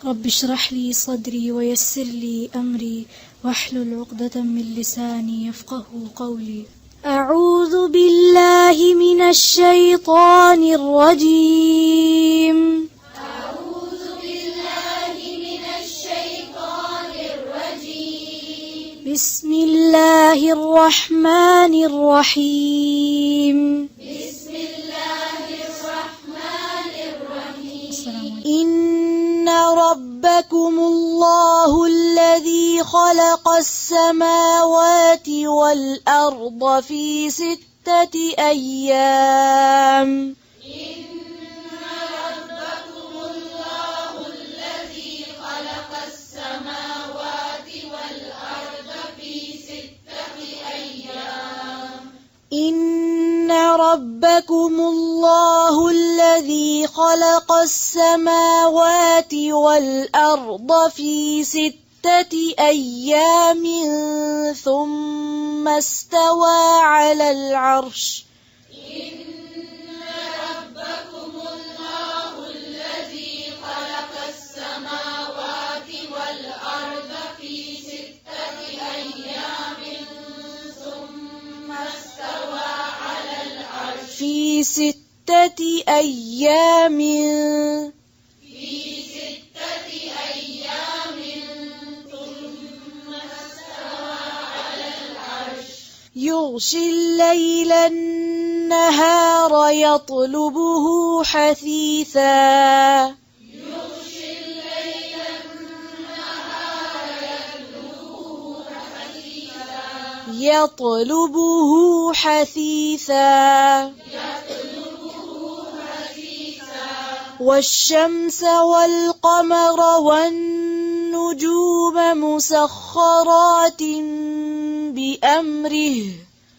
رب اشرح لي صدري ويسر لي أمري واحلل عقدة من لساني يفقه قولي. أعوذ بالله من الشيطان الرجيم. أعوذ بالله من الشيطان الرجيم. بسم الله الرحمن الرحيم. بسم الله الرحمن الرحيم. إن ربكم الله الذي خلق السماوات والأرض في 6 أيام. إن ربكم الله الذي خلق السماوات والأرض في 6 أيام. إن ربكم الله الذي خلق السماوات والأرض في 6 أيام ثم استوى على العرش. إن ربكم الله الذي خلق السماوات والأرض في 6 أيام ثم استوى على العرش. في 6 أيام في 6 أيام ثم استوى على العرش. يغشي الليل النهار يطلبه حثيثا. يغشي الليل النهار يطلبه حثيثا. والشمس والقمر والنجوم مسخرات بأمره.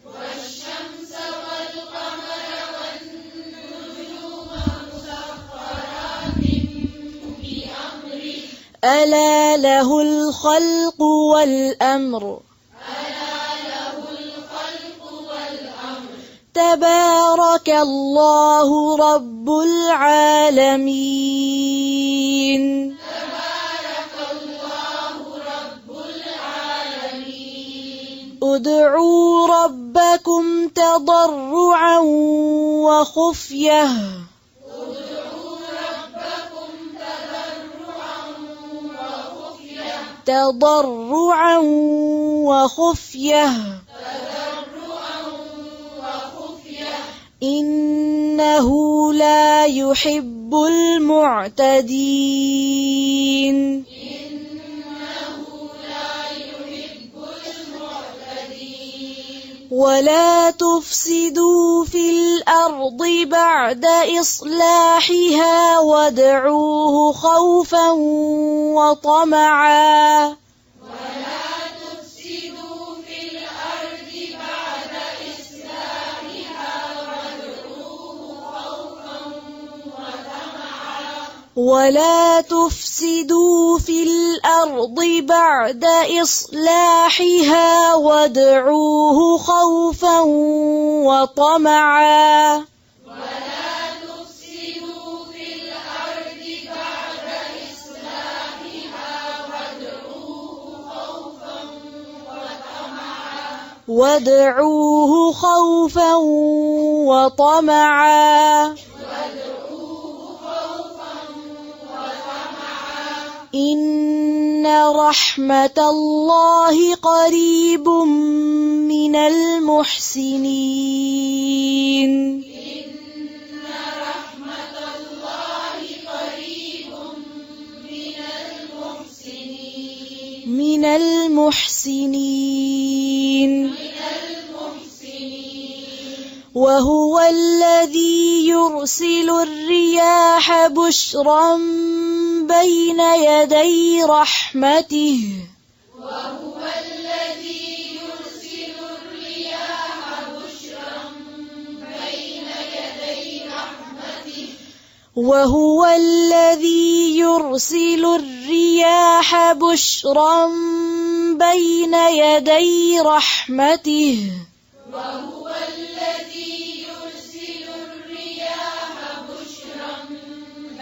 والشمس والقمر والنجوم مسخرات بأمره. ألا له الخلق والأمر. ألا له الخلق والأمر. تبارك الله رب العالمين. تبارك الله رب العالمين. ادعوا ربكم تضرعا وخفية. ادعوا ربكم تضرعا وخفية. تضرعا وخفية. تضرعا وخفية. إنه لا يحب المعتدين. إنه لا يحب المعتدين. ولا تفسدوا في الأرض بعد إصلاحها وادعوه خوفا وطمعا. ولا تفسدوا في الأرض بعد إصلاحها وادعوه خوفا وطمعا. ولا تفسدوا في الأرض بعد إصلاحها وادعوه خوفا وطمعا. ولا تفسدوا في الأرض بعد إصلاحها وادعوه خوفا وطمعا. وادعوه خوفا وطمعا. إن رحمة الله قريب من المحسنين. إن رحمة الله قريب من المحسنين. وهو الذي يرسل الرياح بشرا بين يدي رحمته. وهو الذي يرسل الرياح بشرا بين يدي رحمته. وهو الذي يرسل الرياح بشرا بين يدي رحمته. وهو الذي يرسل الرياح بشرا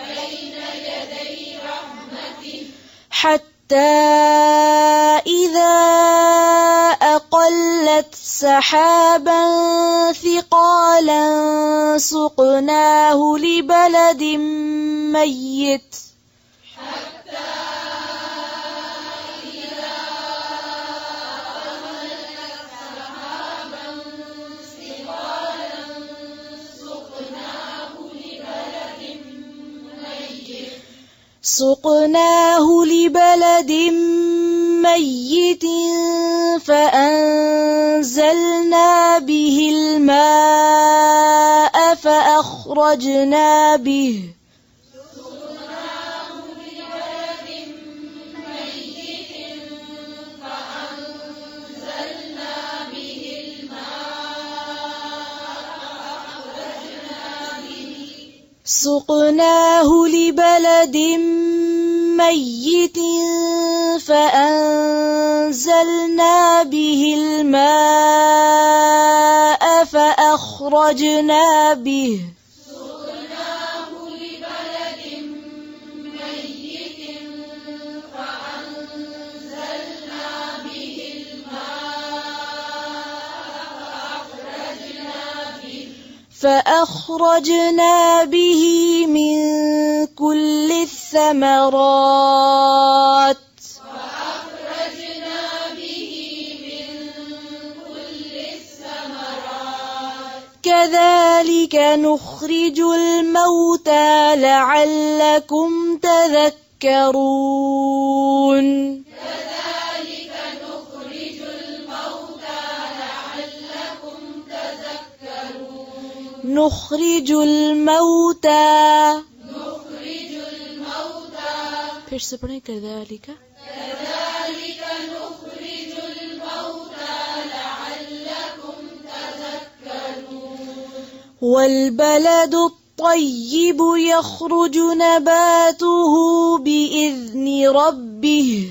بين يدي رحمته. حتى إذا أقلت سحابا ثقالا سقناه لبلد ميت فأنزلنا به الماء سقناه لبلد ميت فأنزلنا به الماء فأخرجنا به من كل الثمرات كذلك نخرج الموتى لعلكم تذكرون نخرج الموتى फिर से पढ़ें كذلك نخرج الموتى لعلكم تذكرون والبلد الطيب يخرج نباته بإذن ربه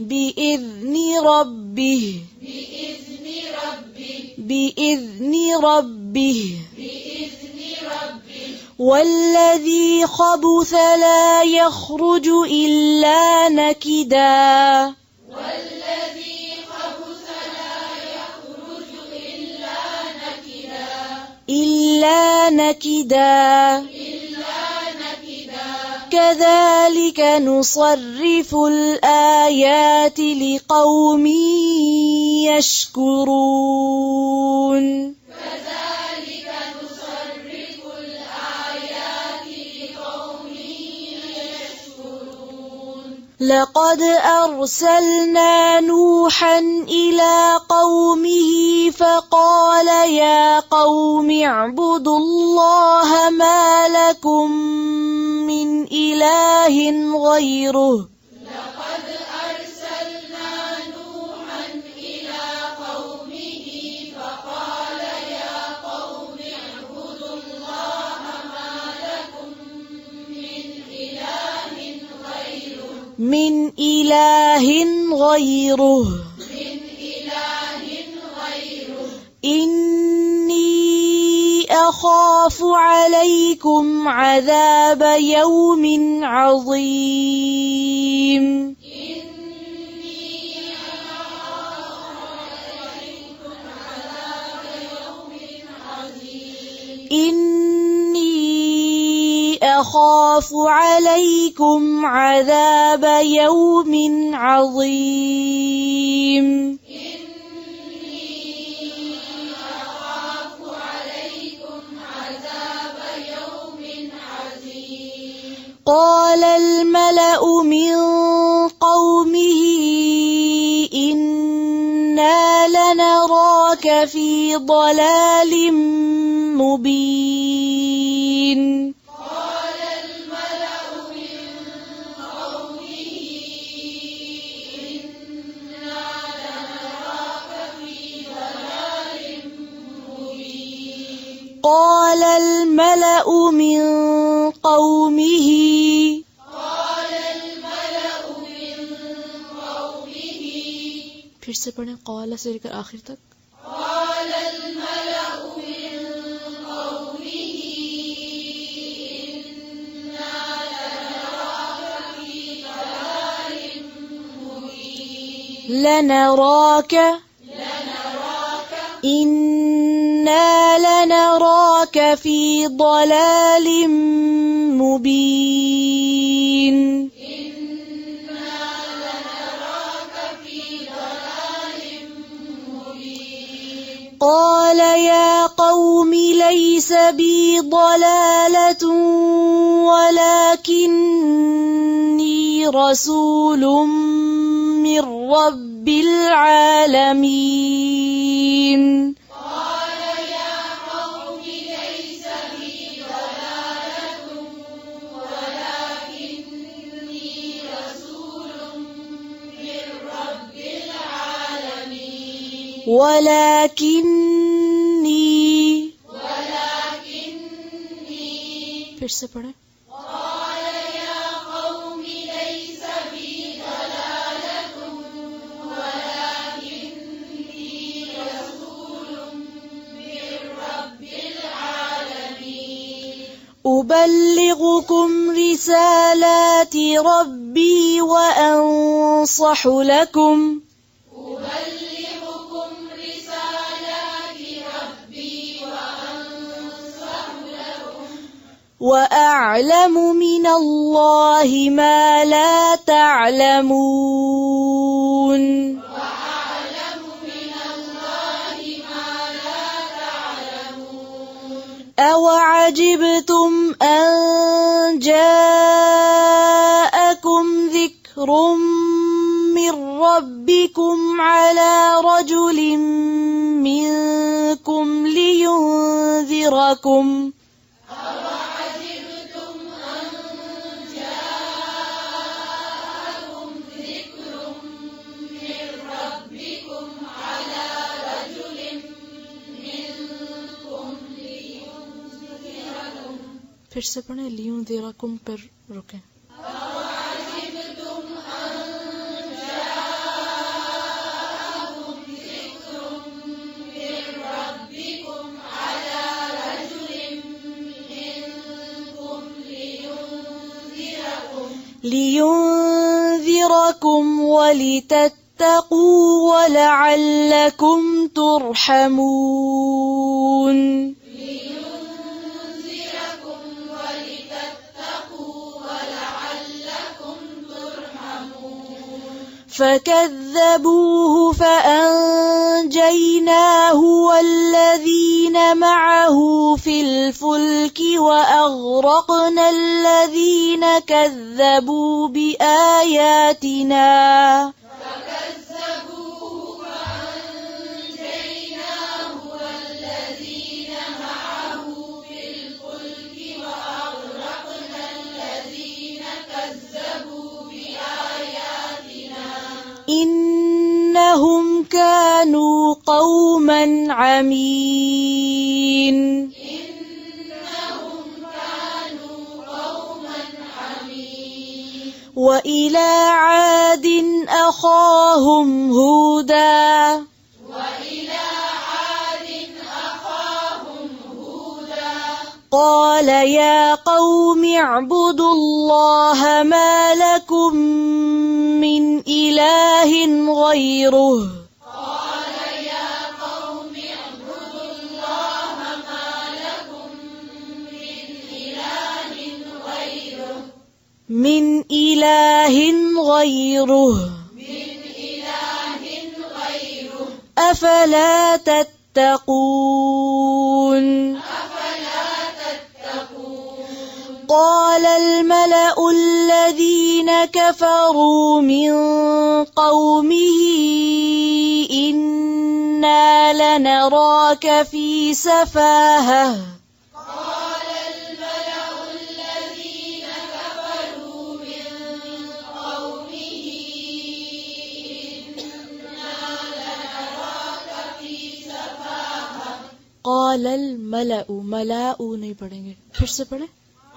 بإذن ربه والذي خبث لا يخرج إلا نكدا كذلك نصرف الآيات لقوم يشكرون لقد أرسلنا نوحا إلى قومه فقال يا قوم اعبدوا الله ما لكم من إله غيره من إله غيره إني أخاف عليكم عذاب يوم عظيم أخاف عليكم عذاب يوم عظيم قال الملأ من قومه إنا لنراك في ضلال مبين قال الملأ من قومه फिर से पढ़ें قال से लेकर आखिर तक لنراك إنا لنراك في ضلال مبين قال يا قوم ليس بي ضلالة ولكني رسول من رب العالمين قال يا قوم ليس بي ضلالة ولكني رسول من رب العالمين फिर से पढ़े قال يا قوم ليس بي ضلالة ولكني رسول من رب العالمين أبلغكم رسالات ربي وأنصح لكم أبلغكم رسالات ربي وأنصح لكم وأعلم من الله ما لا تعلمون وأعلم من الله ما لا تعلمون أوعجبتم أن جاءكم ذكر من ربكم على رجل منكم لينذركم أوعجبتم أن جاءكم ذكر من ربكم على رجل منكم لينذركم फिर से पढ़े लियुंذिरकुम पर रुके أوعجبتم أن جاءكم ذكر من ربكم على رجل منكم لينذركم ولتتقوا ولعلكم ترحمون لينذركم ولتتقوا ولعلكم ترحمون فكذبوه فأنجيناه والذين معه في الفلك وأغرقنا الذين كذبوا بآياتنا فكذبوه فأنجيناه والذين معه في الفلك وأغرقنا الذين كذبوا بآياتنا إنهم كانوا قوما عمين إنهم كانوا قوما عمين وإلى عاد أخاهم هودا وإلى عاد أخاهم هودا قال يا قوم اعبدوا الله ما لكم من إله غيره قال يا قوم اعبدوا الله ما لكم من إله غيره أفلا تتقون قال الملأ الذين كفروا من قومه إنا لنراك في سفاهة قال الملأ الذين كفروا من قومه إنا لنراك في سفاهة قال الملأ ملاء नहीं पढ़ेंगे फिर से पढ़े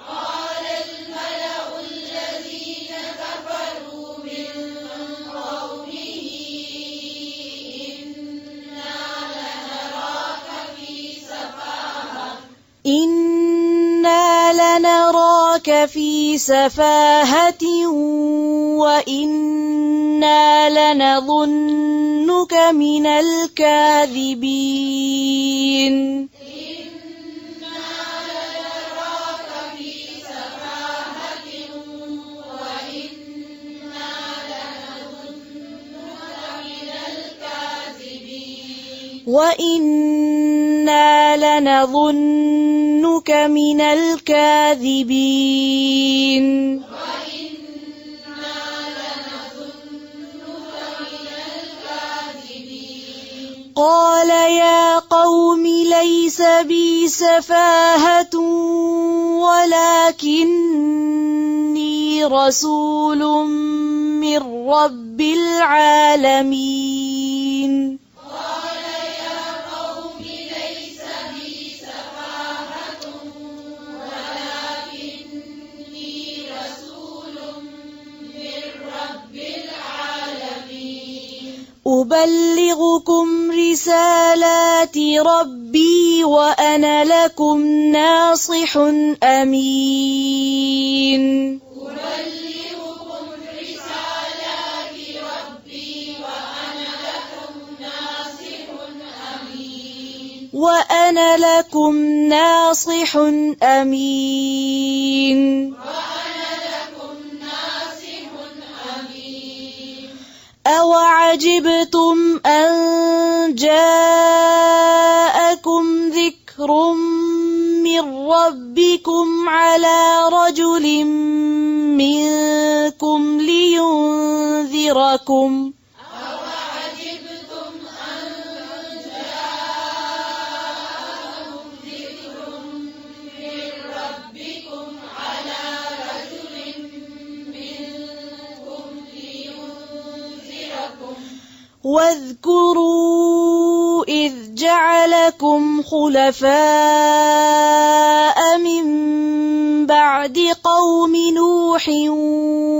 قال الملأ الذين كفروا من قومه إنا لنراك في سفاهة إنا لنراك في سفاهة وإنا وإنا لنظنك من الكاذبين وإنا لنظنك من الكاذبين قال يا قوم ليس بي سفاهة ولكني رسول من رب العالمين أبلغكم رسالات ربي وأنا لكم ناصح أمين أبلغكم رسالات ربي وأنا لكم ناصح أمين أوعجبتم أن جاءكم ذكر من ربكم على رجل منكم لينذركم واذكروا إذ جعلكم خلفاء من بعد قوم نوح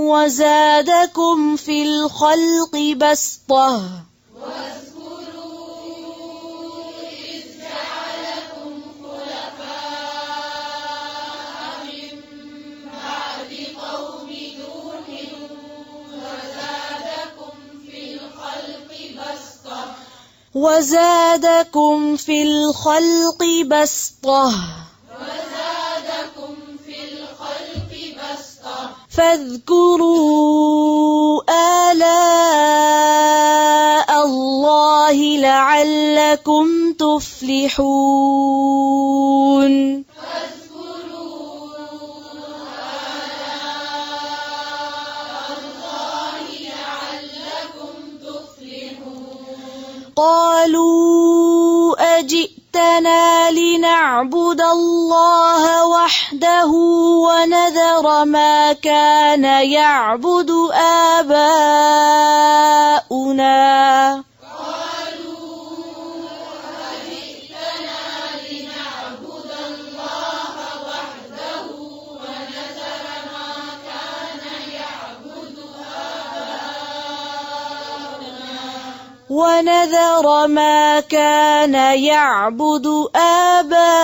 وزادكم في الخلق بسطة وزادكم في الخلق بسطة فاذكروا آلاء الله لعلكم تفلحون قالوا أجئتنا لنعبد الله وحده ونذر ما كان يعبد آباؤنا ونذر ما كان يعبد آباؤنا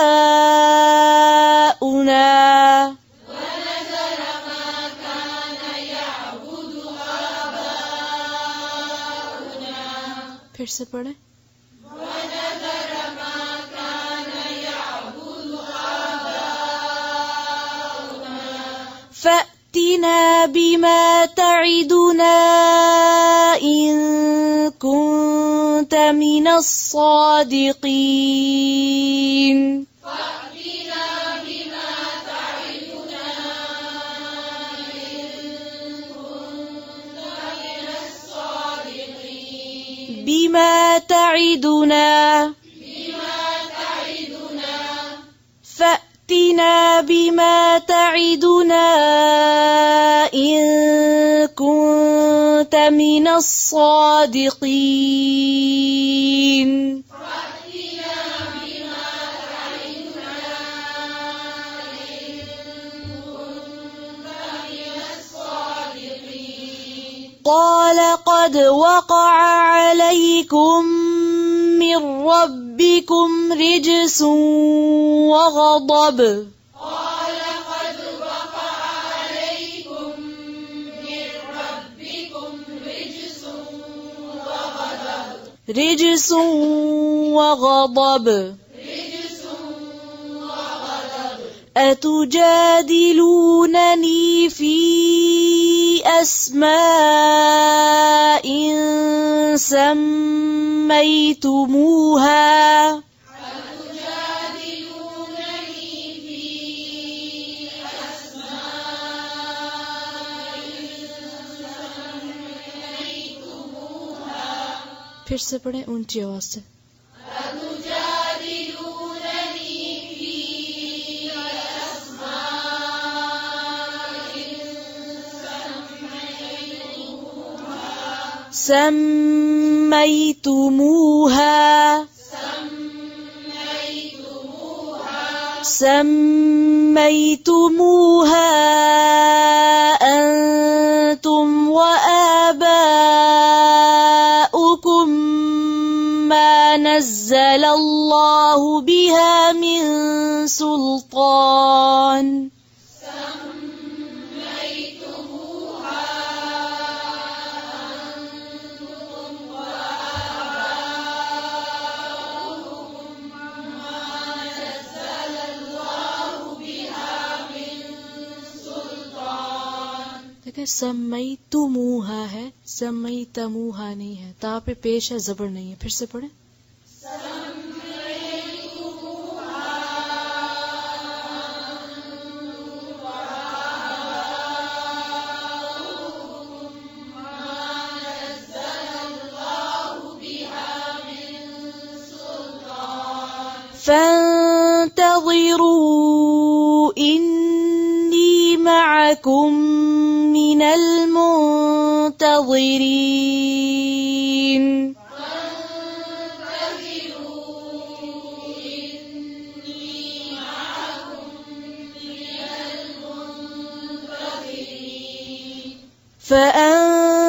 फिर से पढ़े فأتنا بما تعدنا إن كنت من الصادقين بما تعدنا فأتنا بما تعدنا إن كنت من الصادقين قال قد وقع عليكم من ربكم رجس وغضب रिजसुं वग़ضब अतुजादिलूननी फी अस्माइन सम्मैतुमूहा फिर से पढ़ें ऊंची आवाज से سميتموها أنتم وآباؤكم ما نزل الله بها من سلطان सम्मैतुमूहा है, सम्मैतमूहा नहीं है, ता पे पेश है, जबर नहीं है। फिर से पढ़े फंतज़िरू इन्नी मअकुम मिनल मुंतज़िरीन।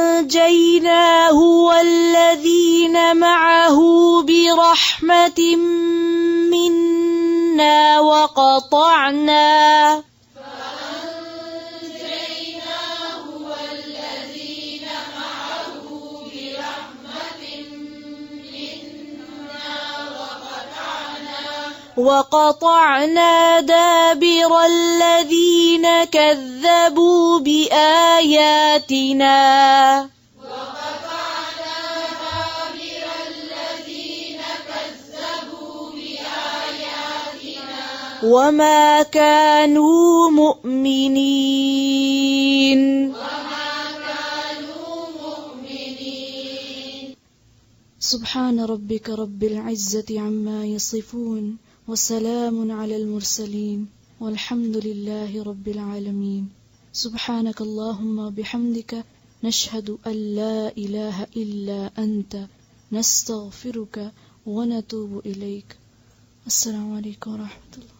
فأنجيناه والذين معه برحمة منا وقطعنا دابر الذين كذبوا بآياتنا وما كانوا مؤمنين سبحان ربك رب العزة عما يصفون وسلام على المرسلين والحمد لله رب العالمين سبحانك اللهم بحمدك نشهد أن لا إله إلا أنت نستغفرك ونتوب إليك السلام عليكم ورحمة الله